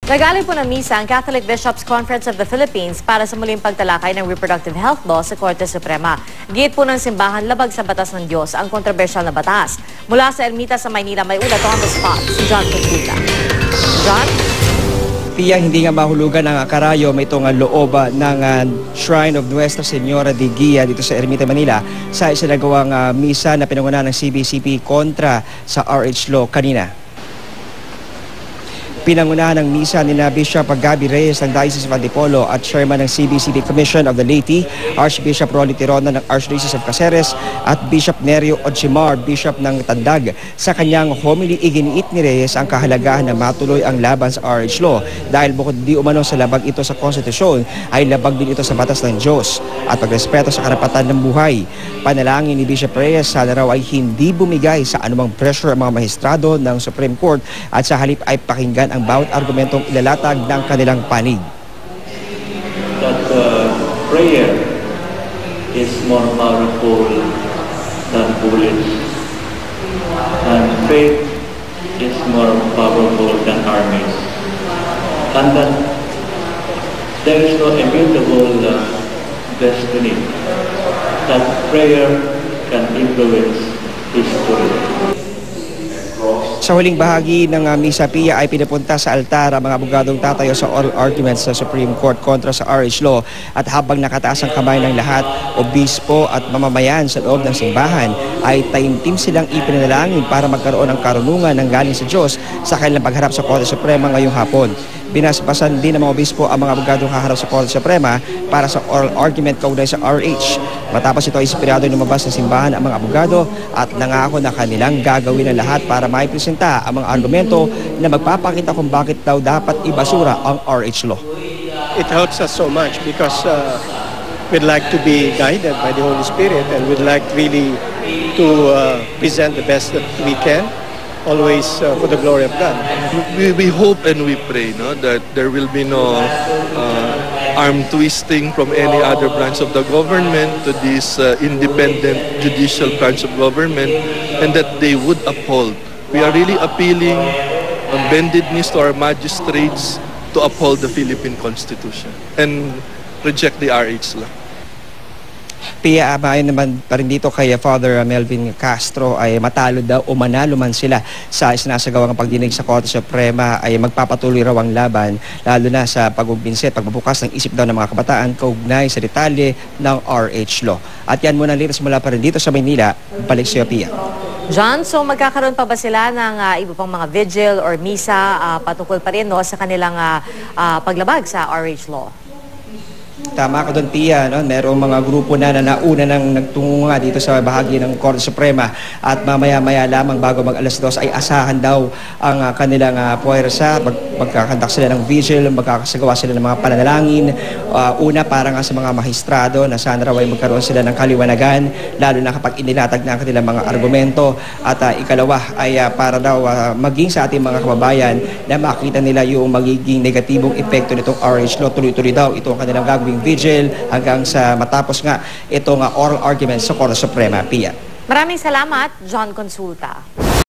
Nagali po ng misa ang Catholic Bishops' Conference of the Philippines para sa muling pagtalakay ng reproductive health law sa Korte Suprema. Giit po ng simbahan labag sa batas ng Diyos ang kontrobersyal na batas. Mula sa Ermita sa Maynila, may ulat on the spot si John Consuela. John? Pia, hindi nga mahulugan ang karayom itong loob ng Shrine of Nuestra Señora de Guia dito sa Ermita, Manila sa isinagawang misa na pinangunahan ng CBCP kontra sa RH law kanina. Pinangunahan ng misa ni Bishop Gabby Reyes ng Diocese of Antipolo at Chairman ng CBCP Commission of the Laity, Archbishop Rolly Tirona ng Archdiocese of Caceres at Bishop Nerio Ochimar, Bishop ng Tandag. Sa kanyang homily, iginiit ni Reyes ang kahalagahan na matuloy ang laban sa RH law dahil bukod di umano sa labag ito sa konstitusyon, ay labag din ito sa batas ng Diyos at pagrespeto sa karapatan ng buhay. Panalangin ni Bishop Reyes sana raw ay hindi bumigay sa anumang pressure ang mga maestrado ng Supreme Court at sa halip ay pakinggan ang bawat argumentong ilalatag ng kanilang panig. That prayer is more powerful than bullets, and faith is more powerful than armies, and that there is no immutable destiny, that prayer can influence history. Sa huling bahagi ng misa, Pia, ay pinapunta sa altar ang mga abogadong tatayo sa oral arguments sa Supreme Court kontra sa RH law at habang nakataas ang kamay ng lahat, obispo at mamamayan sa loob ng simbahan ay taimtim silang ipinalangin para magkaroon ng karunungan ng galing sa Diyos sa kanilang pagharap sa Korte Suprema ngayong hapon. Binasbasan din ng mga obispo ang mga abogadong haharap sa Korte Suprema para sa oral argument kaugnay sa RH. Matapos ito ay inspirado lumabas sa simbahan ang mga abogado at nangako na kanilang gagawin ang lahat para maipresenta ang mga argumento na magpapakita kung bakit daw dapat ibasura ang RH law. It helps us so much because we'd like to be guided by the Holy Spirit and we'd like really to present the best that we can. Always for the glory of God. We hope and we pray that there will be no arm twisting from any other branch of the government to this independent judicial branch of government, and that they would uphold. We are really appealing on bended knees to our magistrates to uphold the Philippine Constitution and reject the RH law. Pia, ayon naman pa rin dito kay Father Melvin Castro ay matalo daw o manalo man sila sa isinasagawang pagdinig sa Korte Suprema ay magpapatuloy raw ang laban lalo na sa pagbubukas ng isip daw ng mga kabataan kaugnay sa detalye ng RH law. At yan muna liras mula pa rin dito sa Maynila. Balik sa iyo, Pia. John, so magkakaroon pa ba sila ng iba pang mga vigil or misa patungkol pa rin sa kanilang paglabag sa RH law? Tama ka doon, Pia. Merong mga grupo na nauna nang nagtungo nga dito sa bahagi ng Korte Suprema at mamaya-maya lamang bago mag alas 2 ay asahan daw ang kanilang puwersa. Magkakandak sila ng vigil, magkakasagawa sila ng mga pananalangin. Una, para nga sa mga mahistrado na sana raw ay magkaroon sila ng kaliwanagan, lalo na kapag inilatag na ang kanilang mga argumento. At ikalawa ay para daw maging sa ating mga kababayan na makita nila yung magiging negatibong epekto nitong RH law. Tuloy-tuloy daw ito ang kanilang gagawing vigil hanggang sa matapos nga itong oral argument sa Korte Suprema. Pia. Maraming salamat, John Consulta.